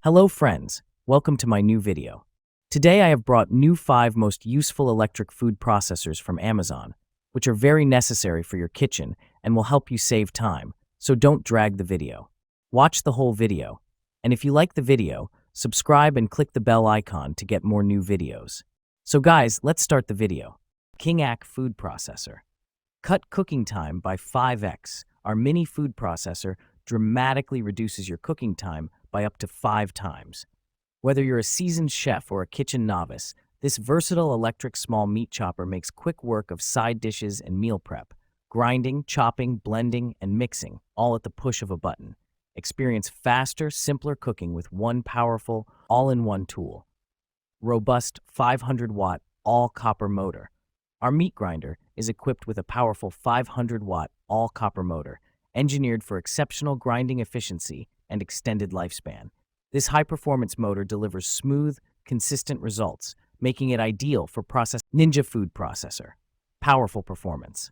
Hello friends, welcome to my new video. Today I have brought new 5 most useful electric food processors from Amazon, which are very necessary for your kitchen and will help you save time, so don't drag the video. Watch the whole video, and if you like the video, subscribe and click the bell icon to get more new videos. So guys, let's start the video. King Food Processor. Cut cooking time by 5x. Our mini food processor dramatically reduces your cooking time by up to 5 times. Whether you're a seasoned chef or a kitchen novice, this versatile electric small meat chopper makes quick work of side dishes and meal prep, grinding, chopping, blending, and mixing, all at the push of a button. Experience faster, simpler cooking with one powerful, all-in-one tool. Robust 500-watt all-copper motor. Our meat grinder is equipped with a powerful 500-watt all-copper motor, engineered for exceptional grinding efficiency and extended lifespan. This high-performance motor delivers smooth, consistent results, making it ideal for Ninja Food Processor. Powerful performance.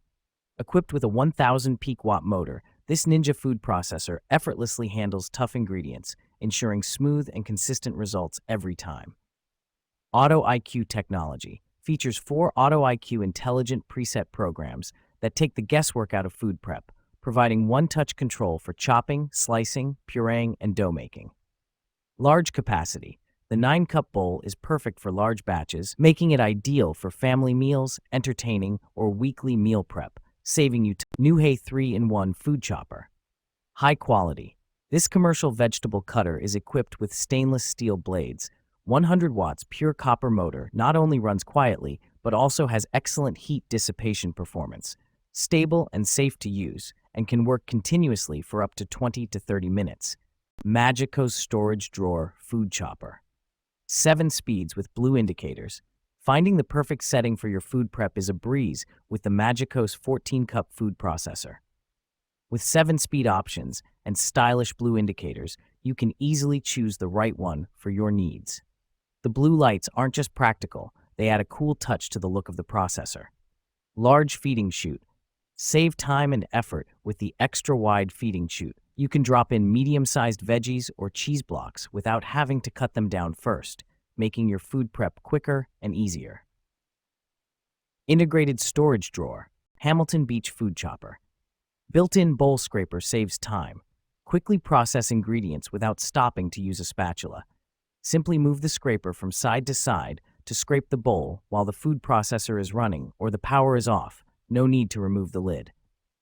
Equipped with a 1000 peak watt motor, this Ninja Food Processor effortlessly handles tough ingredients, ensuring smooth and consistent results every time. Auto IQ technology features 4 Auto IQ intelligent preset programs that take the guesswork out of food prep, providing one-touch control for chopping, slicing, pureeing, and dough making. Large capacity. The 9-cup bowl is perfect for large batches, making it ideal for family meals, entertaining, or weekly meal prep, saving you New 3-in-1 food chopper. High quality. This commercial vegetable cutter is equipped with stainless steel blades. 100 watts pure copper motor not only runs quietly, but also has excellent heat dissipation performance. Stable and safe to use, and can work continuously for up to 20 to 30 minutes. Magico's Storage Drawer Food Chopper. 7 speeds with blue indicators. Finding the perfect setting for your food prep is a breeze with the Magico's 14-cup food processor. With 7 speed options and stylish blue indicators, you can easily choose the right one for your needs. The blue lights aren't just practical, they add a cool touch to the look of the processor. Large feeding chute. Save time and effort with the extra-wide feeding chute. You can drop in medium-sized veggies or cheese blocks without having to cut them down first, making your food prep quicker and easier. Integrated Storage Drawer. Hamilton Beach Food Chopper. Built-in bowl scraper saves time. Quickly process ingredients without stopping to use a spatula. Simply move the scraper from side to side to scrape the bowl while the food processor is running or the power is off. No need to remove the lid.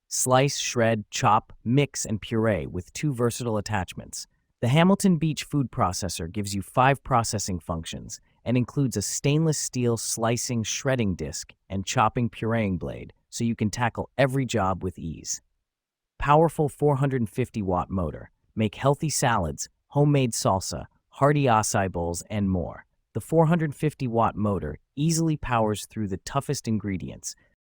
Slice, shred, chop, mix, and puree with 2 versatile attachments. The Hamilton Beach Food Processor gives you 5 processing functions and includes a stainless steel slicing shredding disc and chopping pureeing blade, so you can tackle every job with ease. Powerful 450-watt motor. Make healthy salads, homemade salsa, hearty acai bowls, and more. The 450-watt motor easily powers through the toughest ingredients,